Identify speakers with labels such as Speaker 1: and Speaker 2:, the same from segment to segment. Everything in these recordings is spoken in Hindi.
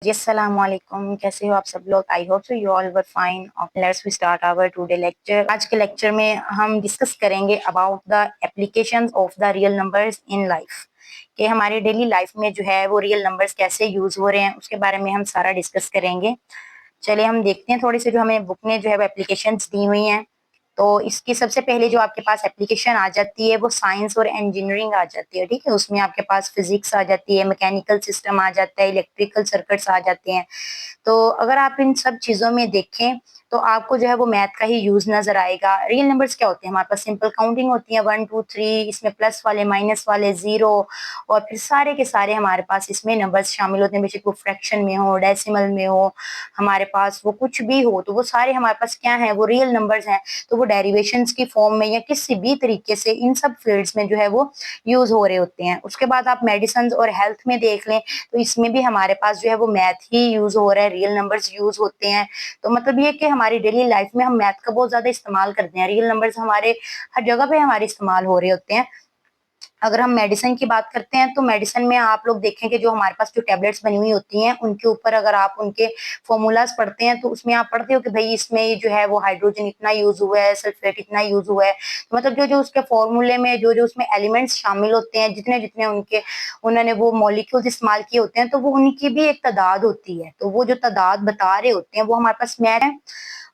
Speaker 1: जी अस्सलाम वालेकुम, कैसे हो आप सब लोग। I hope so you all were fine. Let's we start our today lecture. आज के लेक्चर में हम डिस्कस करेंगे about the applications of the real numbers in life, कि हमारे डेली लाइफ में जो है वो रियल नंबर्स कैसे यूज हो रहे हैं, उसके बारे में हम सारा डिस्कस करेंगे। चलिए हम देखते हैं थोड़े से जो हमें बुक में जो है वो एप्लीकेशंस दी हुई हैं। तो इसकी सबसे पहले जो आपके पास एप्लीकेशन आ जाती है वो साइंस और इंजीनियरिंग आ जाती है। ठीक है, उसमें आपके पास फिजिक्स आ जाती है, मैकेनिकल सिस्टम आ जाता है, इलेक्ट्रिकल सर्किट्स आ जाते हैं। तो अगर आप इन सब चीजों में देखें तो आपको जो है वो मैथ का ही यूज नजर आएगा। रियल नंबर्स क्या होते हैं, हमारे पास सिंपल काउंटिंग होती है 1 2 3, इसमें प्लस वाले माइनस वाले जीरो, और फिर सारे के सारे हमारे पास इसमें नंबर्स शामिल होते हैं, बेशक वो फ्रैक्शन में हो, डेसिमल में हो, हमारे पास वो कुछ भी हो, तो वो सारे हमारे पास क्या है, वो रियल नंबर्स हैं। तो वो डेरिवेशंस की फॉर्म में या किसी भी तरीके से इन सब फील्ड्स में जो है वो यूज हो रहे होते हैं। उसके बाद आप मेडिसिन और हेल्थ में देख लें तो इसमें भी हमारे पास जो है वो मैथ ही यूज हो रहा है, रियल नंबर्स यूज होते हैं। तो मतलब ये कि हमारी डेली लाइफ में हम मैथ का बहुत ज्यादा इस्तेमाल करते हैं, रियल नंबर्स हमारे हर जगह पे हमारे इस्तेमाल हो रहे होते हैं। अगर हम मेडिसिन की बात करते हैं तो मेडिसिन में आप लोग देखेंगे जो हमारे पास जो टैबलेट्स बनी हुई होती हैं उनके ऊपर अगर आप उनके फॉर्मूलाज पढ़ते हैं तो उसमें आप पढ़ते हो कि भाई इसमें जो है वो हाइड्रोजन इतना यूज हुआ है, सल्फेट इतना यूज हुआ है। तो मतलब जो जो उसके फॉर्मूले में जो जो उसमें एलिमेंट्स शामिल होते हैं, जितने जितने उनके उन्होंने वो मॉलिक्यूल्स इस्तेमाल किए होते हैं, तो वो उनकी भी एक तादाद होती है। तो वो जो तादाद बता रहे होते हैं वो हमारे पास मैथ है।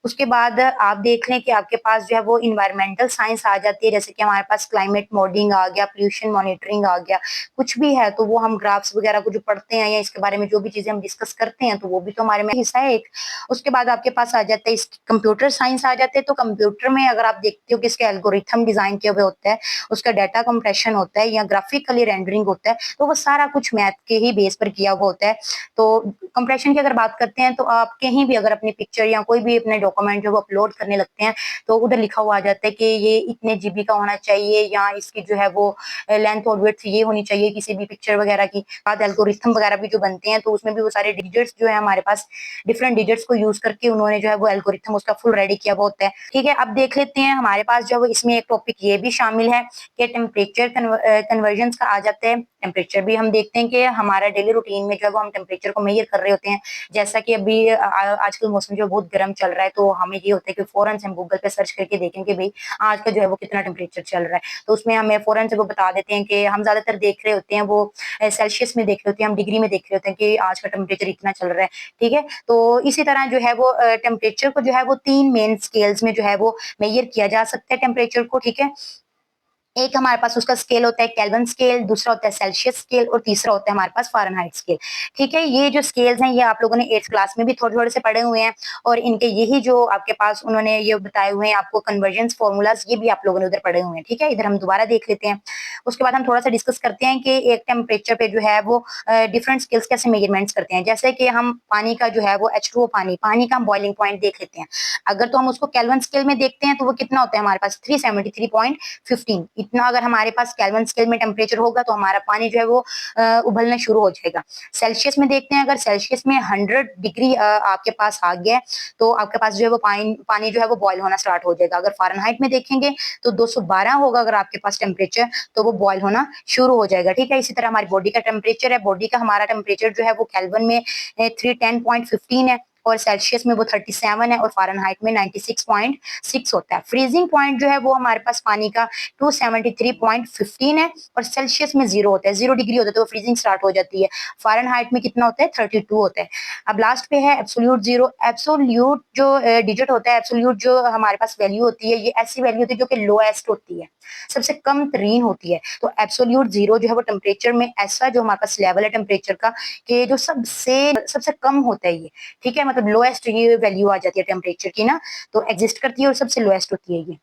Speaker 1: उसके बाद आप देख लें कि आपके पास जो है वो इन्वायरमेंटल साइंस आ जाती है, जैसे कि हमारे पास क्लाइमेट मॉडलिंग आ गया, पोल्यूशन मॉनिटरिंग आ गया, कुछ भी है तो वो हम ग्राफ्स वगैरह को जो पढ़ते हैं या इसके बारे में जो भी चीजें हम डिस्कस करते हैं तो वो भी तो हमारे में हिस्सा है एक। उसके बाद आपके पास आ जाता है कंप्यूटर साइंस आ जाते हैं। तो कंप्यूटर में अगर आप देखते हो कि इसके एल्गोरिथम डिजाइन किए हुए होता है, उसका डाटा कंप्रेशन होता है या ग्राफिकली रेंडरिंग होता है, तो वो सारा कुछ मैथ के ही बेस पर किया हुआ होता है। तो कंप्रेशन की अगर बात करते हैं तो आप कहीं भी अगर अपनी पिक्चर या कोई भी अपने डॉक्यूमेंट जो अपलोड करने लगते हैं तो उधर लिखा हुआ आ जाता है कि ये इतने जीबी का होना चाहिए या इसकी जो है वो लेंथ और विड्थ ये होनी चाहिए किसी भी पिक्चर वगैरह की। बाद एल्गोरिथम वगैरह भी जो बनते हैं तो उसमें भी वो सारे डिजिट्स जो है हमारे पास डिफरेंट डिजिट्स को यूज करके उन्होंने जो है वो एल्गोरिथम उसका फुल रेडी किया हुआ होता है। ठीक है, अब देख लेते हैं हमारे पास जो है इसमें एक टॉपिक ये भी शामिल है कि टेम्परेचर कन्वर्जन का आ जाता है। टेम्परेचर भी हम देखते हैं कि हमारा डेली रूटीन में जो है वो हम टेम्परेचर को मेजर कर रहे होते हैं। जैसा कि अभी आजकल मौसम जो बहुत गर्म चल रहा है तो हमें ये होता है कि फौरन से हम गूगल पे सर्च करके देखें कि भाई आज का जो है वो कितना टेम्परेचर चल रहा है, तो उसमें हमें फौरन से वो बता देते हैं कि हम ज्यादातर देख रहे होते हैं वो सेल्सियस में देख रहे होते हैं, हम डिग्री में देख रहे होते हैं कि आज का टेम्परेचर इतना चल रहा है। ठीक है, तो इसी तरह जो है वो टेम्परेचर को जो है वो 3 मेन स्केल्स में जो है वो मेजर किया जा सकता है टेम्परेचर को। ठीक है, एक हमारे पास उसका स्केल होता है केल्विन स्केल, दूसरा होता है सेल्सियस स्केल और तीसरा होता है हमारे पास फ़ारेनहाइट स्केल। ठीक है, ये जो स्केल्स हैं ये आप लोगों ने 8th क्लास में भी थोड़े थोड़े से पढ़े हुए हैं, और इनके यही जो आपके पास उन्होंने ये बताए हुए हैं आपको कन्वर्जेंस फॉर्मूलाज, ये भी आप लोगों ने उधर पढ़े हुए हैं। ठीक है, इधर हम दोबारा देख लेते हैं। उसके बाद हम थोड़ा सा डिस्कस करते हैं कि एक टेम्परेचर पे जो है वो डिफरेंट स्केल्स कैसे मेजरमेंट्स करते हैं। जैसे कि हम पानी का जो है वो H2O पानी का हम बॉइलिंग पॉइंट देख लेते हैं। अगर तो हम उसको केल्विन स्केल में देखते हैं तो वो कितना होता है हमारे पास 373.15। इतना अगर हमारे पास केल्विन स्केल में टेम्परेचर होगा तो हमारा पानी जो है वो उबलना शुरू हो जाएगा। सेल्सियस में देखते हैं, अगर सेल्सियस में 100 डिग्री आपके पास आ गया तो आपके पास जो है वो पानी जो है वो बॉयल होना स्टार्ट हो जाएगा। अगर फ़ारेनहाइट में देखेंगे तो 212 होगा अगर आपके पास टेम्परेचर, तो वो बॉयल होना शुरू हो जाएगा। ठीक है, इसी तरह हमारी बॉडी का टेम्परेचर है, बॉडी का हमारा टेम्परेचर जो है वो केल्विन में 310.15 है, और सेल्सियस में वो 37 है, और फ़ारेनहाइट में 96.6 होता है। फ्रीजिंग पॉइंट जो है वो हमारे पास पानी का 273.15 है, और सेल्सियस में 0 होता है, 0 डिग्री होता है तो वो फ्रीजिंग स्टार्ट हो जाती है। फ़ारेनहाइट में कितना होता है 32 होता है। अब लास्ट पे है एब्सोल्यूट जीरो। एब्सोल्यूट जो डिजिट होता है, एब्सोल्यूट जो हमारे पास वैल्यू होती है, ये ऐसी वैल्यू होती है जो कि लोएस्ट होती है, सबसे कम तरीन होती है। तो एब्सोल्यूट जीरो जो है वो टेम्परेचर में ऐसा जो हमारे पास लेवल है टेम्परेचर का कि जो सबसे सबसे कम होता है ये। ठीक है, मतलब लोएस्ट ये वैल्यू आ जाती है टेम्परेचर की ना, तो एग्जिस्ट करती है और सबसे लोएस्ट होती है ये।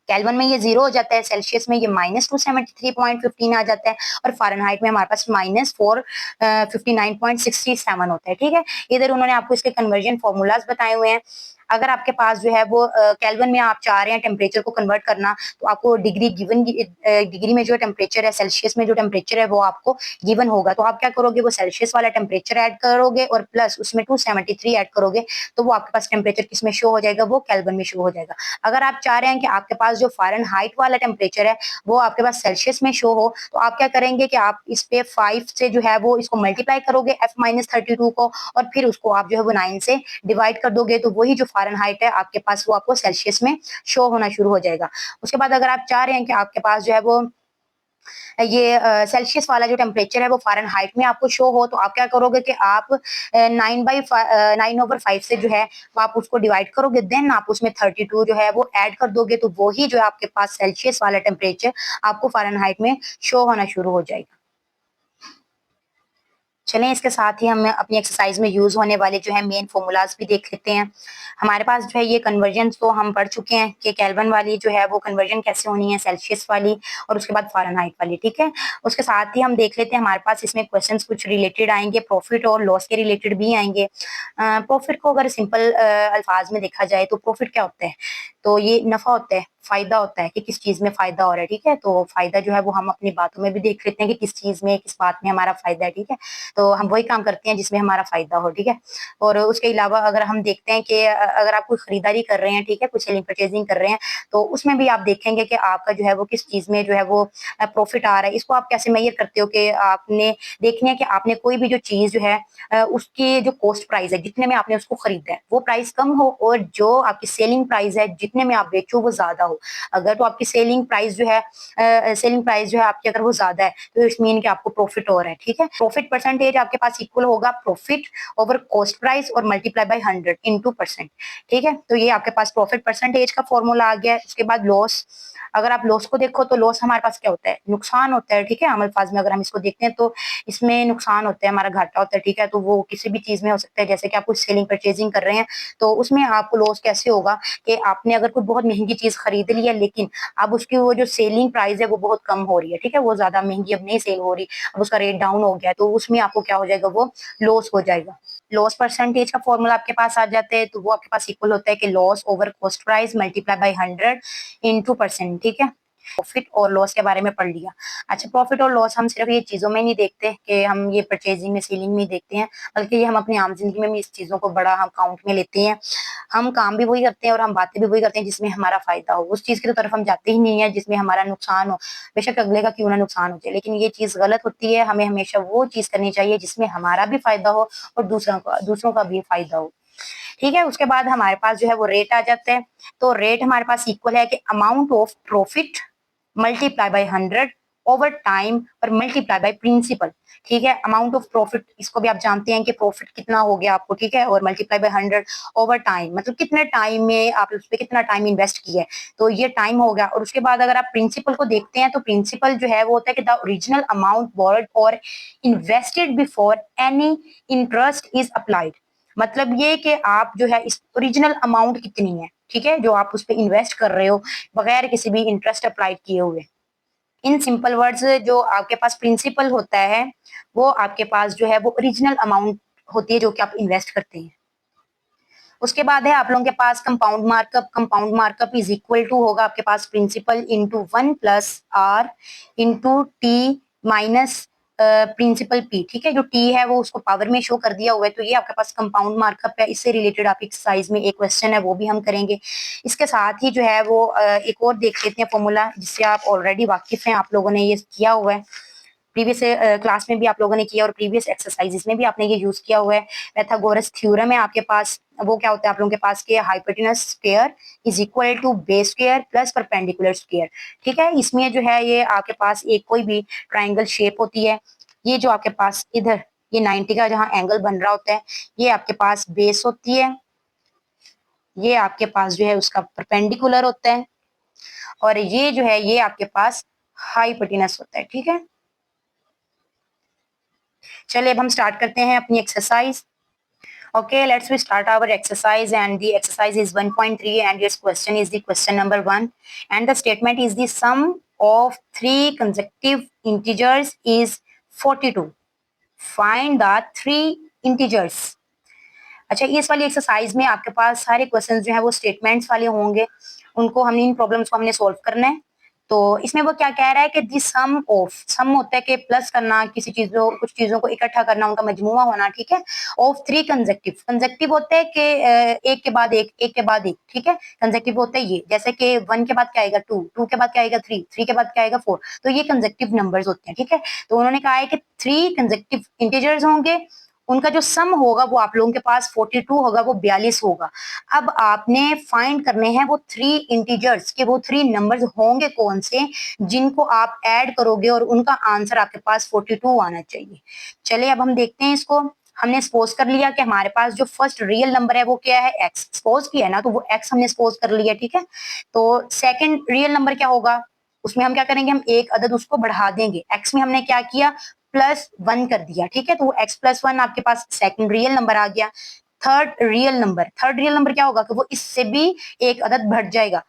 Speaker 1: केल्विन में ये 0 हो जाता है, सेल्सियस में ये -273.15 आ जाता है, और फ़ारेनहाइट में हमारे पास -459.67 होता है। ठीक है, इधर उन्होंने आपको इसके कन्वर्जन फॉर्मूलाज बताए हुए हैं। अगर आपके पास जो है वो केल्विन में आप चाह रहे हैं टेम्परेचर को कन्वर्ट करना, तो आपको डिग्री में जो टेम्परेचर है, सेल्सियस में जो टेम्परेचर है वो आपको गिवन होगा। तो आप क्या करोगे, वो सेल्सियस वाला टेम्परेचर ऐड करोगे और प्लस उसमें 273 ऐड करोगे, तो वो आपके पास टेम्परेचर किस में शो हो जाएगा, वो केल्विन में शो हो जाएगा। अगर आप चाह रहे हैं कि आपके पास जो फ़ारेनहाइट वाला टेम्परेचर है वो आपके पास सेल्सियस में शो हो, तो आप क्या करेंगे कि आप इस पे 5 से जो है वो इसको मल्टीप्लाई करोगे F-32 को, और फिर उसको आप जो है वो 9 से डिवाइड कर दोगे, तो वही जो फ़ारेनहाइट है आपके पास वो आपको सेल्सियस में शो होना शुरू हो जाएगा। उसके बाद अगर आप चाह रहे हैं कि आपके पास जो है वो ये सेल्सियस वाला जो टेम्परेचर है वो फ़ारेनहाइट में आपको शो हो, तो आप क्या करोगे कि आप 9/5 से जो है वो आप उसको डिवाइड करोगे, देन आप उसमें 32 जो है वो ऐड कर दोगे, तो वही जो है आपके पास सेल्सियस वाला टेम्परेचर आपको फ़ारेनहाइट में शो होना शुरू हो जाएगा। चलें इसके साथ ही हम अपनी एक्सरसाइज में यूज़ होने वाले जो है मेन फ़ॉर्मूलाज़ भी देख लेते हैं। हमारे पास जो है ये कन्वर्जन तो हम पढ़ चुके हैं कि केल्विन वाली जो है वो कन्वर्जन कैसे होनी है, सेल्सियस वाली और उसके बाद फ़ारेनहाइट वाली, ठीक है? उसके साथ ही हम देख लेते हैं हमारे पास इसमें क्वेश्चंस कुछ रिलेटेड आएँगे, प्रॉफ़िट और लॉस के रिलेटेड भी आएँगे। प्रॉफ़िट को अगर सिंपल अल्फ़ाज़ में देखा जाए तो प्रॉफ़िट क्या होता है? तो ये नफ़ा होता है, फ़ायदा होता है कि किस चीज़ में फ़ायदा हो रहा है, ठीक है? तो फ़ायदा जो है वो हम अपनी बातों में भी देख लेते हैं कि किस चीज़ में, किस बात में हमारा फ़ायदा है, ठीक है? तो हम वही काम करते हैं जिसमें हमारा फ़ायदा हो, ठीक है? और उसके अलावा अगर हम देखते हैं कि अगर आप कोई खरीदारी कर रहे हैं, ठीक है? कुछ सेलिंग परचेज़िंग कर रहे हैं, तो उसमें भी आप देखेंगे कि आपका जो है वो किस चीज़ में जो है वो प्रॉफ़िट आ रहा है। इसको आप कैसे मेज़र करते हो कि आपने देखना है कि आपने कोई भी जो चीज़ जो है उसकी जो कॉस्ट प्राइस है, जितने में आपने उसको खरीदा है, वो प्राइस कम हो और जो आपकी सेलिंग प्राइस है, जितने में आप बेचो वो ज़्यादा हो। अगर तो आपकी सेलिंग प्राइस जो है आपकी अगर वो ज़्यादा है, तो इट्स मीन कि आपको प्रॉफ़िट हो रहा है, ठीक है? प्रॉफ़िट परसेंटेज आपके पास इक्वल होगा प्रॉफ़िट ओवर कॉस्ट प्राइस और मल्टीप्लाई बाय 100 इंटू परसेंट, ठीक है? तो ये आपके पास प्रॉफ़िट परसेंटेज का फ़ॉर्मूला आ गया है। उसके बाद लॉस, अगर आप लॉस को देखो तो लॉस हमारे पास क्या होता है? नुकसान होता है, ठीक है? आम अल्फ़ाज़ में अगर हम इसको देखते हैं तो इसमें नुकसान होता है, हमारा घाटा होता है, ठीक है? तो वो किसी भी चीज़ में हो सकता है, जैसे कि आप कुछ सेलिंग परचेज़िंग कर रहे हैं, तो उसमें आपको लॉस कैसे होगा कि आपने अगर कोई बहुत महँगी चीज़ खरीद ली है, लेकिन अब उसकी वो जो सेलिंग प्राइस है वो बहुत कम हो रही है, ठीक है? वो ज़्यादा महँगी अब नहीं सेल हो रही, अब उसका रेट डाउन हो गया है, तो उसमें आपको क्या हो जाएगा, वो लॉस हो जाएगा। लॉस परसेंटेज का फ़ॉर्मूला आपके पास आ जाता है, तो वो आपके पास इक्वल होता है कि loss over cost price multiply by 100 into percent, ठीक है? प्रॉफिट और लॉस के बारे में पढ़ लिया। अच्छा, प्रॉफिट और लॉस हम सिर्फ़ ये चीज़ों में नहीं देखते कि हम ये परचेज़िंग में, सेलिंग में देखते हैं, बल्कि ये हम अपनी आम ज़िंदगी में भी इस चीज़ों को बड़ा हम काउंट में लेते हैं। हम काम भी वही करते हैं और हम बातें भी वही करते हैं जिसमें हमारा फ़ायदा हो। उस चीज़ की तो तरफ हम जाते ही नहीं है जिसमें हमारा नुकसान हो। बेशक अगले का क्यों ना नुकसान हो जाए, लेकिन ये चीज़ गलत होती है। हमें हमेशा वो चीज़ करनी चाहिए जिसमें हमारा भी फ़ायदा हो और दूसरों का भी फ़ायदा हो। ठीक है? उसके बाद हमारे पास जो है वो रेट आ जाता है। तो रेट हमारे पास इक्वल है कि amount of profit multiply by 100 over time और मल्टीप्लाई बाय प्रिंसिपल, ठीक है? अमाउंट ऑफ प्रॉफिट, इसको भी आप जानते हैं कि प्रॉफिट कितना हो गया आपको, ठीक है? और मल्टीप्लाई बाय 100 ओवर टाइम, मतलब कितने टाइम में आप उस पे कितना टाइम इन्वेस्ट किया है, तो ये टाइम हो गया। और उसके बाद अगर आप प्रिंसिपल को देखते हैं तो प्रिंसिपल जो है वो होता है कि द ओरिजिनल अमाउंट बोरोड और invested before any interest is applied. मतलब ये कि आप जो है इस ओरिजिनल अमाउंट कितनी है, ठीक है? जो आप उस पे इन्वेस्ट कर रहे हो बगैर किसी भी इंटरेस्ट अप्लाई किए हुए। इन सिंपल वर्ड्स जो आपके पास प्रिंसिपल होता है, वो आपके पास जो है वो ओरिजिनल अमाउंट होती है जो कि आप इन्वेस्ट करते हैं। उसके बाद है आप लोगों के पास compound markup. Compound markup is equal to होगा आपके पास principal into 1 plus R into T minus principal P, ठीक है? जो टी है वो उसको पावर में शो कर दिया हुआ है, तो ये आपके पास कंपाउंड मार्कअप है। इससे रिलेटेड आप एक्सरसाइज में एक क्वेश्चन है वो भी हम करेंगे। इसके साथ ही जो है वो एक और देख लेते हैं फॉर्मूला जिससे आप ऑलरेडी वाकिफ हैं, आप लोगों ने ये किया हुआ है प्रीवियस क्लास में भी आप लोगों ने किया और प्रीवियस एक्सरसाइजेस में भी आपने ये यूज किया हुआ है। पाइथागोरस थ्योरम है आपके पास, वो क्या होता है आप लोगों के पास के hypotenuse square is equal to base square plus perpendicular square, ठीक है? इसमें जो है ये आपके पास एक कोई भी ट्राइंगल शेप होती है, ये जो आपके पास इधर ये 90 का जहाँ एंगल बन रहा होता है, ये आपके पास बेस होती है, ये आपके पास जो है उसका परपेंडिकुलर होता है और ये जो है ये आपके पास हाइपोटेनस होता है, ठीक है? चलिए अब हम स्टार्ट करते हैं अपनी exercise. Okay, let's we start our exercise and the exercise is 1.3 and its question is the question number 1 and the statement is the sum of three consecutive integers is 42. Find the three integers. अच्छा, इस वाली एक्सरसाइज में आपके पास सारे क्वेश्चन जो है वो स्टेटमेंट्स वाले होंगे, उनको हमने इन प्रॉब्लम्स को हमने सोल्व करना है। तो इसमें वो क्या कह रहा है कि दी सम ऑफ, सम होता है कि प्लस करना, किसी चीजों कुछ चीजों को इकट्ठा करना, उनका मजमुआ होना, ठीक है। ऑफ थ्री कंसेक्टिव, कंसेक्टिव होता है कि एक के बाद एक के बाद एक, ठीक है। कंसेक्टिव होता है ये, जैसे कि 1 के बाद क्या आएगा 2, 2 के बाद क्या आएगा 3, 3 के बाद क्या आएगा 4, तो ये कंसेक्टिव नंबर्स होते हैं, ठीक है। तो उन्होंने कहा है कि 3 कंसेक्टिव इंटीजर्स होंगे, उनका जो सम होगा वो आप लोगों के पास 42 होगा, वो 42 होगा। अब आपने फाइंड करने हैं वो 3 इंटीजर्स के, वो 3 नंबर्स होंगे कौन से जिनको आप ऐड करोगे और उनका आंसर आपके पास 42 आना चाहिए। चलिए अब हम देखते हैं इसको। हमने सपोज कर लिया कि हमारे पास जो फर्स्ट रियल नंबर है वो क्या है, एक्स। सपोज किया है ना, तो वो एक्स हमने सपोज कर लिया, ठीक है। तो सेकंड रियल नंबर क्या होगा, उसमें हम क्या करेंगे, हम एक अदद उसको बढ़ा देंगे। एक्स में हमने क्या किया, +1 कर दिया, ठीक है। तो वो x+1 आपके पास सेकंड रियल नंबर आ गया। थर्ड रियल नंबर क्या होगा कि वो इससे भी एक अदद बढ़ जाएगा,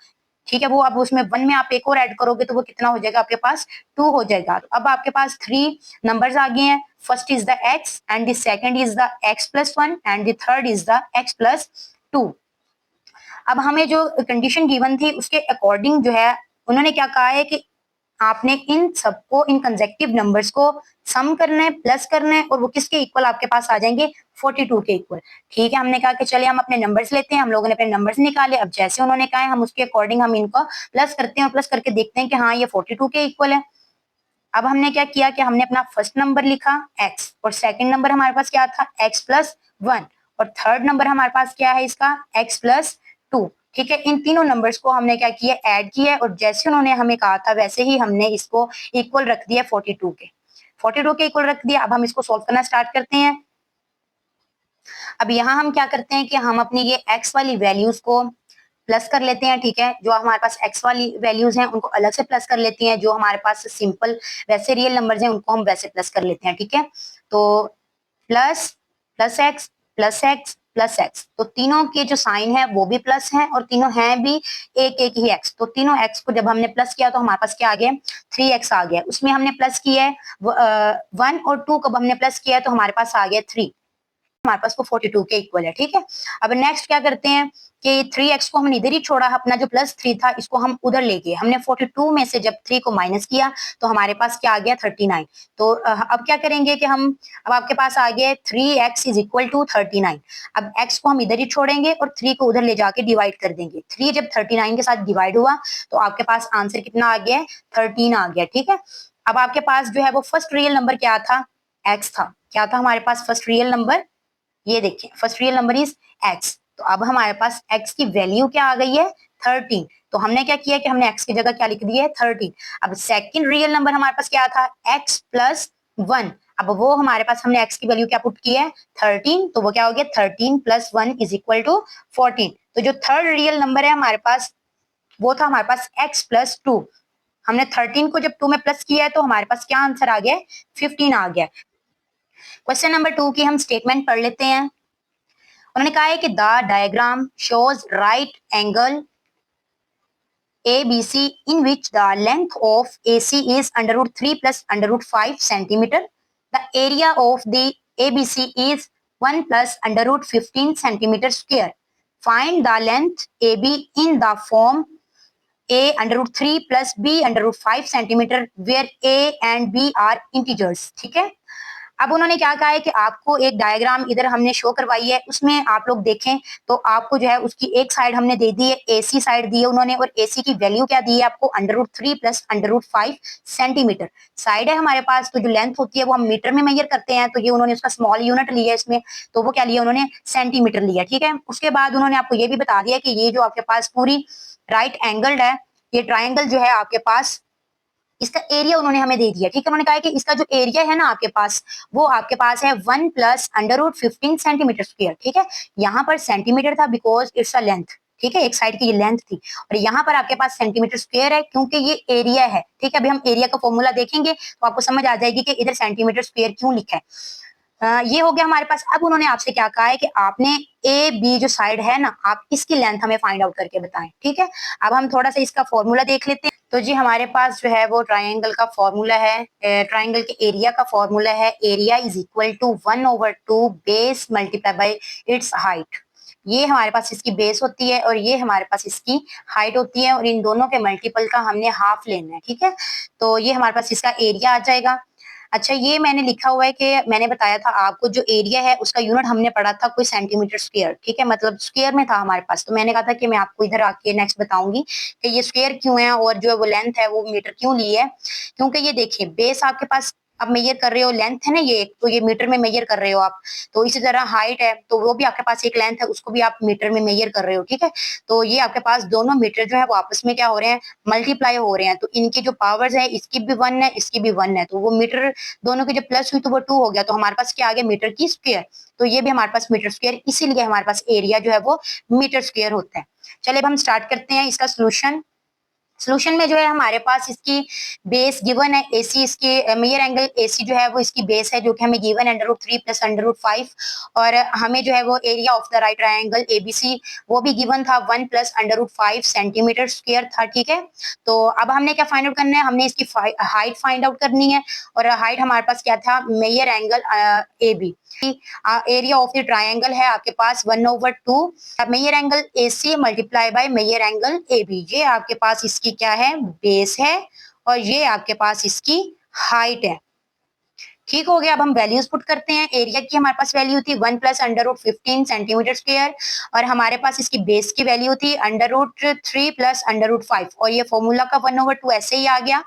Speaker 1: ठीक है। वो अब उसमें 1 में आप एक और ऐड करोगे तो वो कितना हो जाएगा आपके पास, 2 हो जाएगा। तो अब आपके पास 3 नंबर्स आ गए हैं। First is the x and the second is the x+1 and the third is the x+2। अब हमें जो कंडीशन गिवन थी उसके अकॉर्डिंग जो है उन्होंने क्या कहा है कि आपने इन सबको, इन कंसेक्टिव नंबर्स को सम करना है, प्लस करना है, और वो किसके इक्वल आपके पास आ जाएंगे, 42 के इक्वल, ठीक है। हमने कहा कि चलिए हम अपने नंबर्स लेते हैं, हम लोगों ने अपने नंबर्स निकाले। अब जैसे उन्होंने कहा है हम उसके अकॉर्डिंग हम इनको प्लस करते हैं और प्लस करके देखते हैं कि हाँ ये 42 के इक्वल है। अब हमने क्या किया कि हमने अपना फर्स्ट नंबर लिखा x, और सेकंड नंबर हमारे पास क्या था, x+1, और थर्ड नंबर हमारे पास क्या है इसका, x+2, ठीक है। इन तीनों नंबर्स को हमने क्या किया, ऐड किया, और जैसे उन्होंने हमें कहा था वैसे ही हमने इसको इक्वल रख दिया 42 के, 42 के इक्वल रख दिया। अब हम इसको सोल्व करना स्टार्ट करते हैं। अब यहाँ हम क्या करते हैं कि हम अपनी ये x वाली वैल्यूज को प्लस कर लेते हैं, ठीक है। जो हमारे पास x वाली वैल्यूज हैं उनको अलग से प्लस कर लेते हैं, जो हमारे पास सिंपल वैसे रियल नंबर्स हैं उनको हम वैसे प्लस कर लेते हैं, ठीक है। तो plus plus x plus x plus x, तो तीनों के जो साइन है वो भी प्लस हैं और तीनों हैं भी एक एक ही एक्स। तो तीनों एक्स को जब हमने प्लस किया तो हमारे पास क्या आ गया, 3x आ गया। उसमें हमने प्लस किया है 1 और 2 को हमने प्लस किया है तो हमारे पास आ गया 3, हमारे पास को 42 के इक्वल है, ठीक है। अब नेक्स्ट क्या करते हैं कि 3x को हमने इधर ही छोड़ा, अपना जो +3 था इसको हम उधर ले गए। हमने 42 में से जब 3 को माइनस किया तो हमारे पास क्या आ गया, 39। तो अब क्या करेंगे कि हम, अब आपके पास आ गया 3x = 39। अब x को हम इधर ही छोड़ेंगे और 3 को उधर ले जाके डिवाइड कर देंगे। 3 जब 39 के साथ डिवाइड हुआ तो आपके पास आंसर कितना आ गया, 13 आ गया, ठीक है। अब आपके पास जो है वो फर्स्ट रियल नंबर क्या था, x था। क्या था हमारे पास फर्स्ट रियल नंबर, ये देखिए first real number is x। तो अब हमारे पास x की वैल्यू क्या आ गई है, 13। तो हमने क्या किया कि हमने x की जगह क्या लिख दिया है, 13। अब सेकंड रियल नंबर हमारे पास क्या था, x+1। अब वो हमारे पास हमने x की वैल्यू क्या पुट की है, 13। तो वो क्या हो गया, 13 + 1 = 14। तो जो थर्ड रियल नंबर है हमारे पास वो था हमारे पास x+2। हमने 13 को जब 2 में प्लस किया है तो हमारे पास क्या आंसर आ गया, 15 आ गया। क्वेश्चन नंबर 2 की हम स्टेटमेंट पढ़ लेते हैं। उन्होंने कहा है कि the diagram shows right angle ABC in which the length of AC is √3 plus √5 centimeter. The area of the ABC is 1 plus √15 centimeter square. Find the length AB in the form A √3 plus B √5 centimeter where A and B are integers. ठीक है। अब उन्होंने क्या कहा है कि आपको एक डायग्राम इधर हमने शो करवाई है, उसमें आप लोग देखें तो आपको जो है उसकी एक साइड हमने दे दी है, AC साइड दी है उन्होंने, और AC की वैल्यू क्या दी है आपको, √3 + √5 सेंटीमीटर साइड है हमारे पास। तो जो लेंथ होती है वो हम मीटर में मेजर करते हैं, तो ये उन्होंने उसका स्मॉल यूनिट लिया है इसमें, तो वो क्या लिया उन्होंने, सेंटीमीटर लिया, ठीक है। उसके बाद उन्होंने आपको ये भी बता दिया कि ये जो आपके पास पूरी राइट एंगल्ड है, ये ट्राइंगल जो है आपके पास, इसका एरिया उन्होंने हमें दे दिया, ठीक है। उन्होंने कहा है कि इसका जो एरिया है ना आपके पास, वो आपके पास है 1 + √15 सेंटीमीटर स्क्वायर, ठीक है। यहाँ पर सेंटीमीटर था बिकॉज इट्स अ लेंथ, ठीक है, एक साइड की ये लेंथ थी, और यहाँ पर आपके पास सेंटीमीटर स्क्वायर है क्योंकि ये एरिया है, ठीक है। अभी हम एरिया का फॉर्मूला देखेंगे तो आपको समझ आ जाएगी कि इधर सेंटीमीटर स्क्वायर क्यों लिखा है। ये हो गया हमारे पास। अब उन्होंने आपसे क्या कहा है कि आपने ए बी जो साइड है ना, आप इसकी लेंथ हमें फाइंड आउट करके बताएं, ठीक है। अब हम थोड़ा सा इसका फॉर्मूला देख लेते हैं। तो जी हमारे पास जो है वो ट्राइंगल का फॉर्मूला है, ट्राइंगल के एरिया का फॉर्मूला है, area is equal to 1/2 base multiply by its height. ये हमारे पास इसकी बेस होती है और ये हमारे पास इसकी हाइट होती है, और इन दोनों के मल्टीपल का हमने हाफ लेना है, ठीक है। तो ये हमारे पास इसका एरिया आ जाएगा। अच्छा, ये मैंने लिखा हुआ है कि मैंने बताया था आपको जो एरिया है उसका यूनिट हमने पढ़ा था कोई सेंटीमीटर स्क्वायर, ठीक है, मतलब स्क्वायर में था हमारे पास। तो मैंने कहा था कि मैं आपको इधर आके नेक्स्ट बताऊंगी कि ये स्क्वायर क्यों है और जो है वो लेंथ है वो मीटर क्यों ली है। क्योंकि ये देखिए बेस आपके पास आप मेजर कर रहे हो, लेंथ है ना ये, तो ये मीटर में मेजर कर रहे हो आप। तो इसी तरह हाइट है तो वो भी आपके पास एक लेंथ है, उसको भी आप मीटर में मेजर कर रहे हो, ठीक है। तो ये आपके पास दोनों मीटर जो है वो आपस में क्या हो रहे हैं, मल्टीप्लाई हो रहे हैं। तो इनकी जो पावर्स है, इसकी भी 1 है, इसकी भी 1 है, तो वो मीटर दोनों की जब प्लस हुई तो वो 2 हो गया। तो हमारे पास क्या आ गया, मीटर की स्क्वायर। तो ये भी हमारे पास मीटर स्क्वायर, इसीलिए हमारे पास एरिया जो है वो मीटर स्क्वायर होता है। चलिए अब हम स्टार्ट करते हैं इसका सोल्यूशन। सोल्यूशन में जो है हमारे पास इसकी बेस गिवन है, एसी इसकी मेजर एंगल एसी जो है वो इसकी बेस है, जो कि हमें गिवन √3 प्लस √5, और हमें जो है वो area of the right triangle ABC वो भी गिवन था 1 प्लस √5 सेंटीमीटर स्क्वायर था, ठीक है। तो अब हमने क्या फाइंड आउट करना है, हमने इसकी हाइट फाइंड आउट करनी है, और हाइट हमारे पास क्या था, measure angle A B. Area of the triangle है आपके पास 1/2 measure angle AC multiply by measure angle AB। ये आपके पास इसकी क्या है, बेस है, और ये आपके पास इसकी हाइट है। ठीक हो गया। अब हम वैल्यूज पुट करते हैं। एरिया की हमारे पास वैल्यू थी 1 प्लस √15 सेंटीमीटर स्क्वायर, और हमारे पास इसकी बेस की वैल्यू थी √3 प्लस √5, और ये फॉर्मूला का 1/2 ऐसे ही आ गया,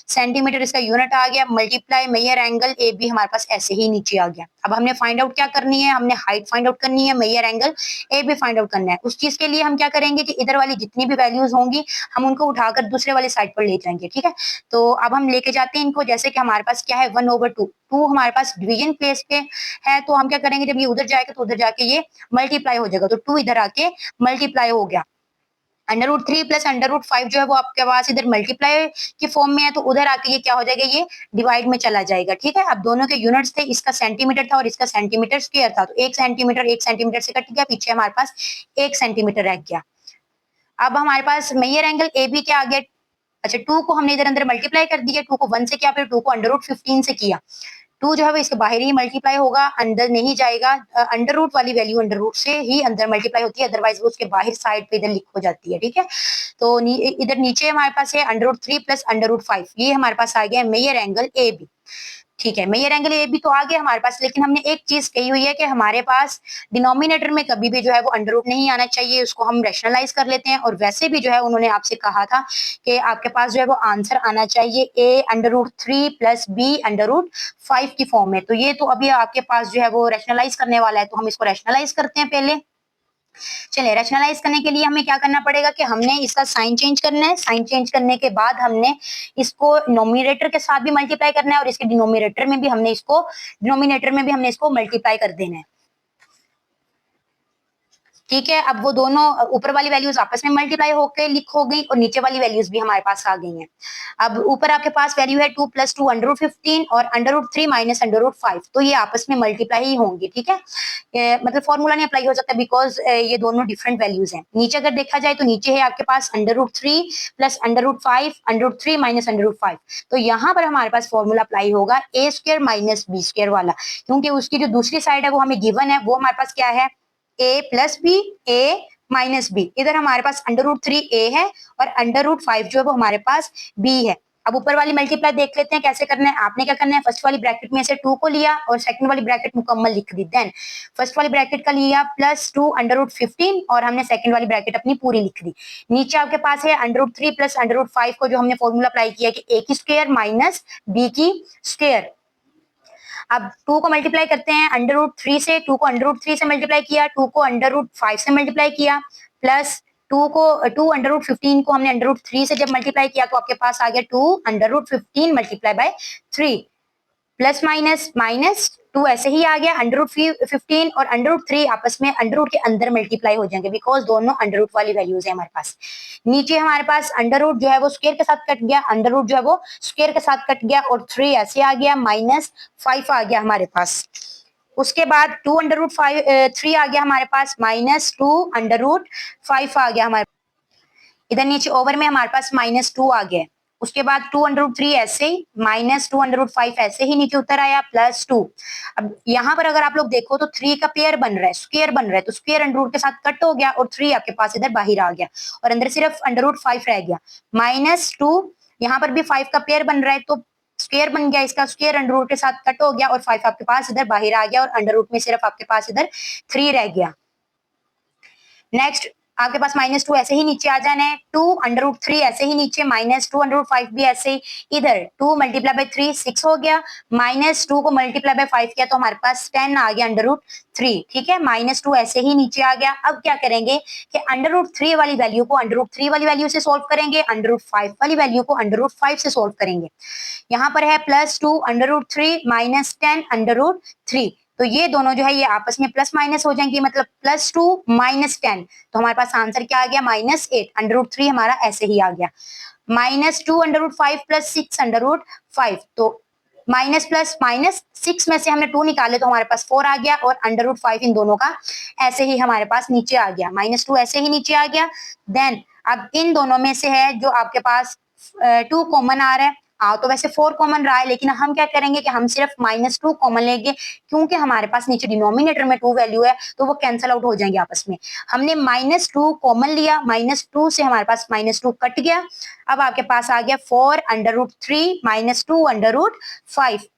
Speaker 1: सेंटीमीटर इसका यूनिट आ गया, multiply measure angle A B हमारे पास ऐसे ही नीचे आ गया। अब हमने फाइंड आउट क्या करनी है, हमने हाइट फाइंड आउट करनी है, measure angle A B find out करना है। उस चीज के लिए हम क्या करेंगे कि इधर वाली जितनी भी वैल्यूज होंगी हम उनको उठाकर दूसरे वाले साइड पर ले जाएंगे, ठीक है। तो अब हम लेके जाते हैं इनको, जैसे कि हमारे पास क्या है 1/2, टू हमारे पास डिवीजन प्लेस पे है, तो हम क्या करेंगे, जब ये उधर जाएगा तो उधर जाके ये मल्टीप्लाई हो जाएगा, तो 2 इधर आके मल्टीप्लाई हो गया। √3 प्लस √5 जो है वो आपके पास इधर मल्टीप्लाई के फॉर्म में है, तो उधर आके ये क्या हो जाएगा, ये डिवाइड में चला जाएगा, ठीक है। अब दोनों के यूनिट्स थे, इसका सेंटीमीटर था और इसका सेंटीमीटर स्क्वायर था, तो 1 सेंटीमीटर से कट गया, पीछे हमारे पास 1 सेंटीमीटर रह गया। अब हमारे पास मेजर एंगल ए बी क्या आ गया, अच्छा 2 को हमने इधर अंदर मल्टीप्लाई कर दिया, 2 को 1 से किया, फिर 2 को √15 से किया। 2 जो है वो इसके बाहर ही मल्टीप्लाई होगा, अंदर नहीं जाएगा। अंडर रूट वाली वैल्यू अंडर रूट से ही अंदर मल्टीप्लाई होती है, अदरवाइज वो उसके बाहर साइड पे इधर लिख हो जाती है, ठीक है। तो इधर नीचे हमारे पास है √3 प्लस √5, ये हमारे पास आ गया मेजर एंगल ए बी, ठीक है। मेजर एंगल ए बी तो आ गया हमारे पास, लेकिन हमने एक चीज कही हुई है कि हमारे पास डिनोमिनेटर में कभी भी जो है वो अंडर रूट नहीं आना चाहिए, उसको हम रैशनलाइज कर लेते हैं। और वैसे भी जो है उन्होंने आपसे कहा था कि आपके पास जो है वो आंसर आना चाहिए A√3 प्लस B√5 की फॉर्म में। तो ये तो अभी आपके पास जो है वो रैशनलाइज करने वाला है, तो हम इसको रैशनलाइज करते हैं पहले। चलिए, रैशनलाइज करने के लिए हमें क्या करना पड़ेगा कि हमने इसका साइन चेंज करना है। साइन चेंज करने के बाद हमने इसको नोमिनेटर के साथ भी मल्टीप्लाई करना है, और इसके डिनोमिनेटर में भी हमने इसको मल्टीप्लाई कर देना है, ठीक है। अब वो दोनों ऊपर वाली वैल्यूज आपस में मल्टीप्लाई होकर लिख हो गई, और नीचे वाली वैल्यूज भी हमारे पास आ गई हैं। अब ऊपर आपके पास वैल्यू है 2 + 2 √15 और √3 - √5, तो ये आपस में मल्टीप्लाई ही होंगी, ठीक है। मतलब फॉर्मूला नहीं अप्लाई हो सकता, बिकॉज ये दोनों डिफरेंट वैल्यूज हैं। नीचे अगर देखा जाए तो नीचे है आपके पास √3 प्लस √5 √3 - √5, तो यहाँ पर हमारे पास फॉर्मूला अप्लाई होगा A² - B² वाला, क्योंकि उसकी जो दूसरी साइड है वो हमें गिवन है, वो हमारे पास क्या है A plus B, A minus B. इधर हमारे पास √3 A है और √5 जो है वो हमारे पास B है। अब ऊपर वाली मल्टीप्लाई देख लेते हैं कैसे करना है। आपने क्या करना है, फर्स्ट वाली ब्रैकेट में से 2 को लिया और सेकंड वाली ब्रैकेट मुकम्मल लिख दी। देन फर्स्ट वाली ब्रैकेट का लिया +2 √15, और हमने सेकंड वाली ब्रैकेट अपनी पूरी लिख दी। नीचे आपके पास है √3 प्लस √5 को जो हमने फॉर्मूला अप्लाई किया कि A की स्क्वायर माइनस B की स्क्वायर। अब 2 को मल्टीप्लाई करते हैं √3 से, 2 को √3 से मल्टीप्लाई किया, 2 को √5 से मल्टीप्लाई किया, प्लस 2 √15 को हमने √3 से जब मल्टीप्लाई किया तो आपके पास आ गया 2 √15 multiply by 3, plus minus minus 2 ऐसे ही आ गया, √15 और √3 आपस में √ के अंदर मल्टीप्लाई हो जाएंगे, बिकॉज दोनों √ वाली वैल्यूज है हमारे पास। नीचे हमारे पास √ जो है वो स्क्वायर के साथ कट गया, √ जो है वो स्क्वायर के साथ कट गया, और 3 ऐसे आ गया, -5 आ गया हमारे पास। उसके बाद 2 √3 आ गया हमारे पास, -2 √5 आ गया हमारे, इधर नीचे ओवर में हमारे पास -2 आ गया। उसके बाद 2√3 ऐसे ही, -2√5 ऐसे ही नीचे उतर आया, +2। अब यहाँ पर अगर आप लोग देखो तो 3 का पेयर बन रहा है, स्क्वायर बन रहा है, तो स्क्वायर अंडर के साथ कट हो गया और 3 आपके पास इधर बाहर आ गया और अंदर सिर्फ √5 रह गया। -2, यहाँ पर भी 5 का पेयर बन रहा है, तो स्क्वायर बन गया, इसका स्क्वायर अंडर के साथ कट हो गया और 5 आपके पास इधर बाहर आ गया और अंडर में सिर्फ आपके पास इधर 3 रह गया। नेक्स्ट आपके पास -2 ऐसे ही नीचे आ जाना है, 2√3 ऐसे ही नीचे, -2√5 भी ऐसे ही, इधर 2 मल्टीप्लाई बाय 3 6 हो गया, -2 को मल्टीप्लाई बाय 5 किया तो हमारे पास 10 आ गया √3, ठीक है। -2 ऐसे ही नीचे आ गया। अब क्या करेंगे कि √3 वाली वैल्यू को √3 वाली वैल्यू से सोल्व करेंगे, √5 वाली वैल्यू को √5 से सोल्व करेंगे। यहाँ पर है +2 √3 -10 √3, तो ये दोनों जो है ये आपस में प्लस माइनस हो जाएंगे, मतलब +2 -10, तो हमारे पास आंसर क्या आ गया -8, √3 हमारा ऐसे ही आ गया। -2 √5 +6 √5, तो माइनस प्लस माइनस 6 में से हमने 2 निकाले तो हमारे पास 4 आ गया और √5 इन दोनों का ऐसे ही हमारे पास नीचे आ गया, -2 ऐसे ही नीचे आ गया। देन अब इन दोनों में से है जो आपके पास 2 कॉमन आ रहा है, तो वैसे 4 कॉमन रहा है, लेकिन हम क्या करेंगे कि हम सिर्फ -2 कॉमन लेंगे, क्योंकि हमारे पास नीचे डिनोमिनेटर में 2 वैल्यू है तो वो कैंसिल आउट हो जाएंगे आपस में। हमने -2 कॉमन लिया, -2 से हमारे पास -2 कट गया। अब आपके पास आ गया 4 √3 -2 √5।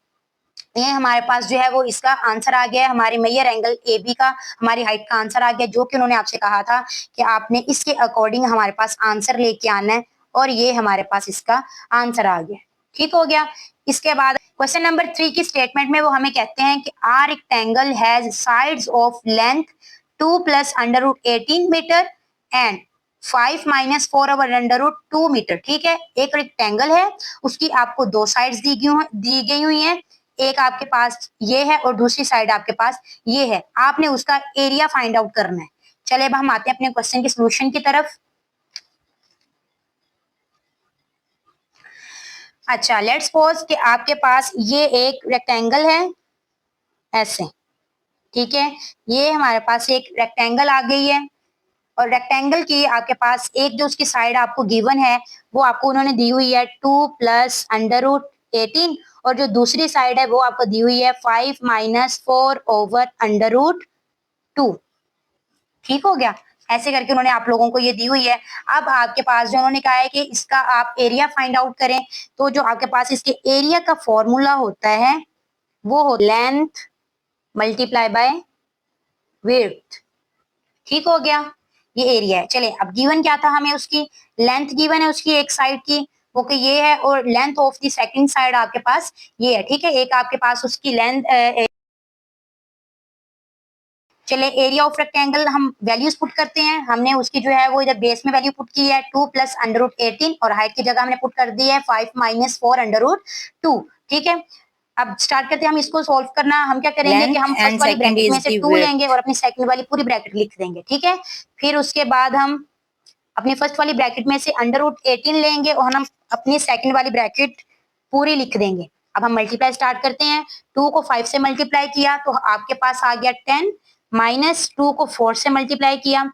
Speaker 1: ये हमारे पास जो है वो इसका आंसर आ गया है, हमारे मेजर एंगल ए बी का, हमारी हाइट का आंसर आ गया, जो कि उन्होंने आपसे कहा था कि आपने इसके अकॉर्डिंग हमारे पास आंसर लेके आना है, और ये हमारे पास इसका आंसर आ गया। ठीक हो गया। इसके बाद क्वेश्चन नंबर 3 की स्टेटमेंट में वो हमें कहते हैं कि a rectangle has sides of length 2 + √18 metre and 5 - 4 over √2 metre. ठीक है, एक रेक्टेंगल है, उसकी आपको 2 साइड्स दी गई हुई है, एक आपके पास ये है और दूसरी साइड आपके पास ये है, आपने उसका एरिया फाइंड आउट करना है। चले अब हम आते हैं अपने क्वेश्चन के सोल्यूशन की तरफ। अच्छा, लेट्स सपोज कि आपके पास ये एक रेक्टेंगल है ऐसे, ठीक है, ये हमारे पास एक रेक्टेंगल आ गई है और रेक्टेंगल की आपके पास एक जो उसकी साइड आपको गिवन है वो आपको उन्होंने दी हुई है 2 + √18 और जो दूसरी साइड है वो आपको दी हुई है 5 - 4 ओवर √2। ठीक हो गया, ऐसे करके उन्होंने आप लोगों को ये दी हुई है। अब आपके पास जो उन्होंने कहा है कि इसका आप एरिया फाइंड आउट करें, तो जो आपके पास इसके एरिया का फॉर्मूला होता है वो हो लेंथ मल्टीप्लाई बाय विड्थ। ठीक हो गया, ये एरिया है। चले अब गिवन क्या था हमें, उसकी लेंथ गिवन है उसकी एक साइड की, वो कि ये है, और length of the second side आपके पास ये है। ठीक है, एक आपके पास उसकी लेंथ, चले एरिया ऑफ रेक्टेंगल हम वैल्यूज पुट करते हैं। हमने उसकी जो है वो इधर बेस में वैल्यू पुट की है 2 + √18 और हाइट की जगह हमने पुट कर दी है 5 - 4 √2। ठीक है, अब स्टार्ट करते हैं हम इसको सॉल्व करना। हम क्या करेंगे कि हम फर्स्ट वाली ब्रैकेट में से 2 लेंगे और अपनी सेकंड वाली पूरी ब्रैकेट लिख देंगे। ठीक है, फिर उसके बाद हम अपनी फर्स्ट वाली ब्रैकेट में से √18 लेंगे और हम अपनी सेकंड वाली ब्रैकेट पूरी लिख देंगे। अब हम मल्टीप्लाई स्टार्ट करते हैं, 2 को 5 से मल्टीप्लाई किया तो आपके पास आ गया 10, -2 को 4 से मल्टीप्लाई किया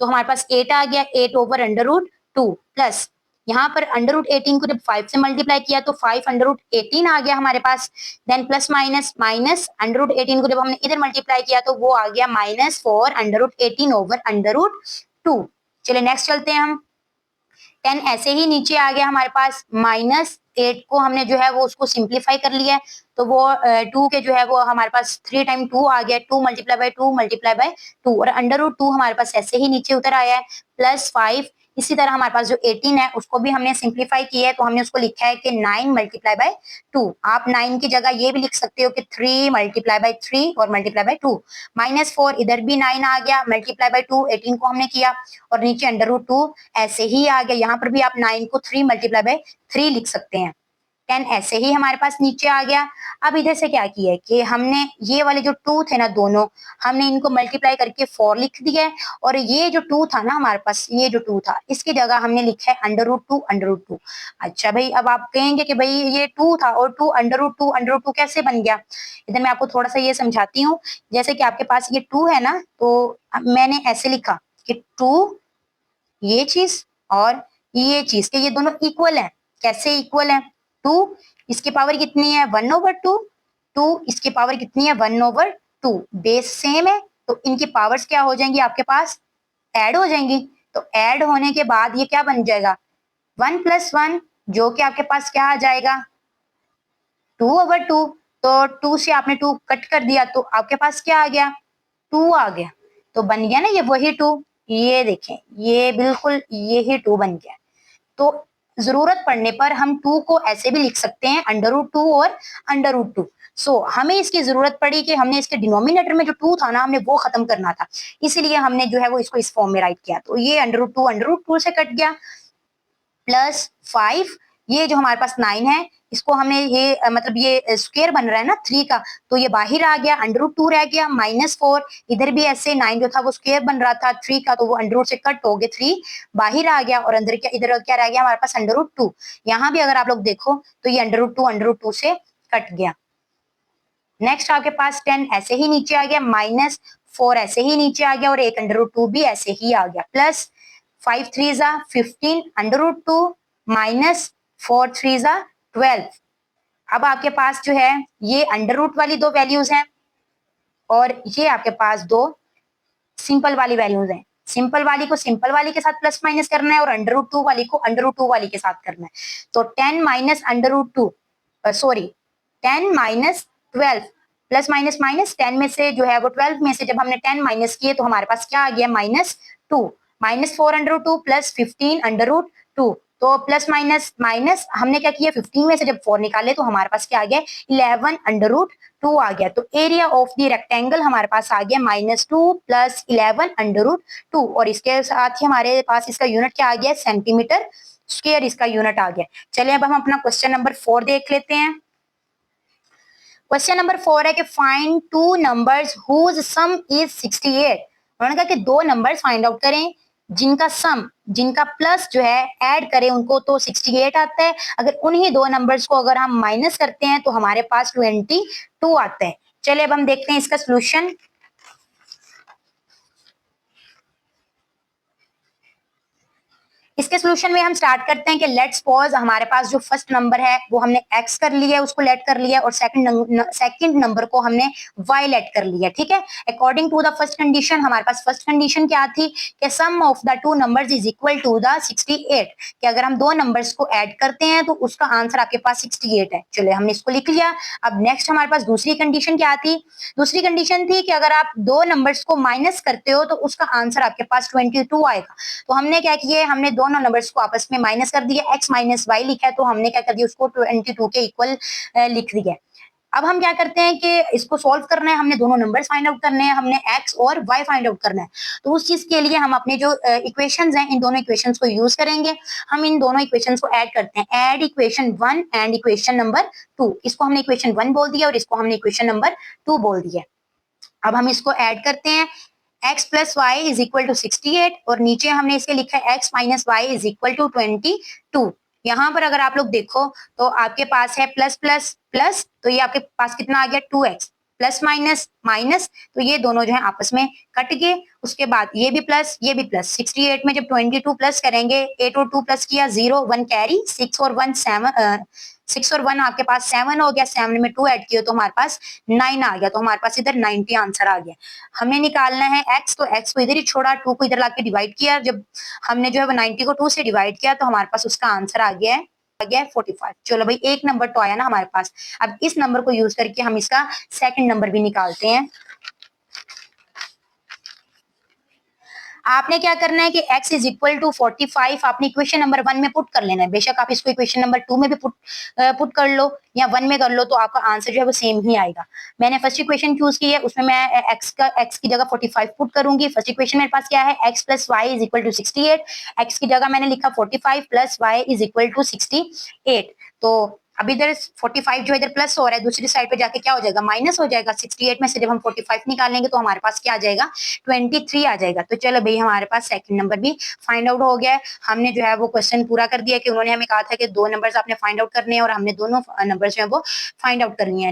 Speaker 1: तो हमारे पास 8 आ गया, 8 ओवर √2 प्लस यहाँ पर √18 को जब 5 से मल्टीप्लाई किया तो 5 √18 आ गया हमारे पास। देन प्लस माइनस माइनस √18 को जब हमने इधर मल्टीप्लाई किया तो वो आ गया -4 √18 ओवर √2। चलिए नेक्स्ट चलते हैं हम। 10 ऐसे ही नीचे आ गया हमारे पास, -8 को हमने जो है वो उसको सिंप्लीफाई कर लिया है तो वो 2 के जो है वो हमारे पास 3 टाइम 2 आ गया, 2 × 2 × 2 और √2 हमारे पास ऐसे ही नीचे उतर आया है, +5। इसी तरह हमारे पास जो 18 है उसको भी हमने सिंप्लीफाई किया है तो हमने उसको लिखा है कि 9 × 2। आप 9 की जगह ये भी लिख सकते हो कि 3 × 3 और × 2। -4 इधर भी 9 आ गया, × 2 18 को हमने किया और नीचे √2 ऐसे ही आ गया। यहाँ पर भी आप 9 को 3 × 3 लिख सकते हैं। 10 ऐसे ही हमारे पास नीचे आ गया। अब इधर से क्या किया है कि हमने ये वाले जो 2 थे ना दोनों, हमने इनको मल्टीप्लाई करके 4 लिख दिया है और ये जो 2 था ना हमारे पास, ये जो 2 था इसकी जगह हमने लिखा है √2 अच्छा भाई, अब आप कहेंगे कि भाई ये 2 था और 2 √2 कैसे बन गया। इधर मैं आपको थोड़ा सा ये समझाती हूँ। जैसे कि आपके पास ये 2 है ना, तो मैंने ऐसे लिखा कि 2 ये चीज और ये चीज के ये दोनों इक्वल है, कैसे इक्वल है? 2 इसकी पावर कितनी है? 1/2। 2 इसकी पावर कितनी है? 1/2। बेस सेम है तो इनकी पावर्स क्या हो जाएंगी आपके पास? ऐड हो जाएंगी। तो ऐड होने के बाद ये क्या बन जाएगा? 1 + 1, जो कि आपके पास क्या आ जाएगा? 2/2। तो 2 से आपने 2 कट कर दिया तो आपके पास क्या आ गया? 2 आ गया। तो बन गया ना ये वही 2। ये देखें, ये बिल्कुल यही 2 बन गया। तो जरूरत पड़ने पर हम 2 को ऐसे भी लिख सकते हैं √2 और √2। सो हमें इसकी जरूरत पड़ी कि हमने इसके डिनोमिनेटर में जो 2 था ना, हमने वो खत्म करना था, इसलिए हमने जो है वो इसको इस फॉर्म में राइट किया। तो ये √2 से कट गया, +5, ये जो हमारे पास 9 है, इसको हमने ये मतलब ये स्क्वायर बन रहा है ना 3 का, तो ये बाहर आ गया, √2 रह गया, -4, इधर भी ऐसे 9 जो था वो स्क्वायर बन रहा था 3 का, तो वो √ से कट हो गया, 3 बाहर आ गया और अंदर क्या, इधर क्या रह गया हमारे पास? √2। यहाँ भी अगर आप लोग देखो तो ये √2 से कट गया। नेक्स्ट आपके पास 10 ऐसे ही नीचे आ गया, -4 ऐसे ही नीचे आ गया और एक √2 भी ऐसे ही आ गया, प्लस 5 3 15 √2 -4 3 12। अब आपके पास जो है ये अंडर वाली दो वैल्यूज हैं और ये आपके पास दो सिंपल वाली वैल्यूज हैं। सिंपल वाली को सिंपल वाली के साथ प्लस माइनस करना है और √2 वाली को √2 वाली के साथ करना है। तो 10 minus √2 sorry 10 minus 12 plus minus minus 10 में से जो है वो 12 में से जब हमने 10 माइनस किए तो हमारे पास क्या आ गया? -2 -4 √2 प्लस 15 √2। तो प्लस माइनस माइनस हमने क्या किया? 15 में से जब 4 निकाले तो हमारे पास क्या आ गया? 11 √2 आ गया। तो एरिया ऑफ द रेक्टेंगल हमारे पास आ गया -2 + 11 √2 और इसके साथ ही हमारे पास इसका यूनिट क्या आ गया? सेंटीमीटर स्क्वायर इसका यूनिट आ गया। चलिए अब हम अपना क्वेश्चन नंबर 4 देख लेते हैं। क्वेश्चन नंबर 4 है कि find 2 numbers whose sum is 68। उन्होंने कहा कि दो नंबर्स फाइंड आउट करें जिनका सम, जिनका प्लस जो है ऐड करें उनको तो 68 आता है। अगर उन्हीं दो नंबर्स को अगर हम माइनस करते हैं तो हमारे पास 22 आता है। चलिए अब हम देखते हैं इसका सोल्यूशन। इसके सोल्यूशन में हम स्टार्ट करते हैं कि लेट्स सपोज हमारे पास जो फर्स्ट नंबर है वो हमने x कर लिया है, उसको लेट कर लिया और सेकंड नंबर को हमने y लेट कर लिया। ठीक है, according to the first condition हमारे पास फर्स्ट कंडीशन क्या थी कि sum of the two numbers is equal to the 68, कि अगर हम दो नंबर्स को ऐड करते हैं तो उसका आंसर आपके पास 68 है। चलिए हमने इसको लिख लिया। अब नेक्स्ट हमारे पास दूसरी कंडीशन क्या थी? दूसरी कंडीशन थी कि अगर आप दो नंबर्स को माइनस करते हो तो उसका आंसर आपके पास 22 आएगा। तो हमने क्या किया? हमने दोनों नंबर्स को आपस में माइनस कर दिया, x माइनस वाई लिखा है तो हमने क्या कर दिया? उसको 22 के इक्वल लिख दिया। अब हम क्या करते हैं कि इसको सॉल्व करना है, हमने दोनों नंबर्स फाइंड आउट करने हैं, हमने x और y फाइंड आउट करना है। तो उस चीज के लिए हम अपने जो इक्वेशंस हैं इन दोनों इक्वेशंस को यूज करेंगे। हम इन दोनों इक्वेशंस को ऐड करते हैं, add equation 1 and equation number 2। इसको हमने इक्वेशन 1 बोल दिया और इसको हमने इक्वेशन नंबर 2 बोल दिया। अब हम इसको ऐड करते हैं, x + y is equal to 68 और नीचे हमने इसके लिखा है x - y is equal to 22। यहाँ पर अगर आप लोग देखो तो आपके पास है प्लस प्लस प्लस, तो ये आपके पास कितना आ गया? 2x, प्लस माइनस माइनस, तो ये दोनों जो है आपस में कट गए। उसके बाद ये भी प्लस ये भी प्लस, 68 में जब 22 प्लस करेंगे, 8 और 2 प्लस किया 0, 1 कैरी, 6 और 1 7, 6 और 1 आपके पास 7 हो गया, 7 में 2 ऐड किए तो हमारे पास 9 आ गया। तो हमारे पास इधर 90 आंसर आ गया। हमें निकालना है x, तो x को इधर ही छोड़ा, 2 को इधर लाके डिवाइड किया। जब हमने जो है 90 को 2 से डिवाइड किया तो हमारे पास उसका आंसर आ गया है 45। चलो भाई एक नंबर तो आया ना हमारे पास। अब इस नंबर को यूज करके हम इसका सेकंड नंबर भी निकालते हैं। आपने क्या करना है कि x इज इक्वल टू 45 आपने इक्वेशन नंबर 1 में पुट कर लेना है। बेशक आप इसको इक्वेशन नंबर 2 में भी पुट कर लो या 1 में कर लो, तो आपका आंसर जो है वो सेम ही आएगा। मैंने फर्स्ट इक्वेशन चूज की है, उसमें मैं x की जगह 45 पुट करूंगी। फर्स्ट इक्वेशन मेरे पास क्या है? x + y is equal to 68, x की जगह मैंने लिखा 45 + y इज इक्वल टू 68। तो अब इधर 45 जो इधर प्लस हो रहा है, दूसरी साइड पे जाके क्या हो जाएगा? माइनस हो जाएगा। 68 में से जब हम 45 निकालेंगे तो हमारे पास क्या आ जाएगा? 23 आ जाएगा। तो चलो भाई हमारे पास सेकंड नंबर भी फाइंड आउट हो गया है। हमने जो है वो क्वेश्चन पूरा कर दिया कि उन्होंने हमें कहा था कि दो नंबर्स आपने फाइंड आउट करने हैं और हमने दोनों नंबर्स जो है वो फाइंड आउट करनी है।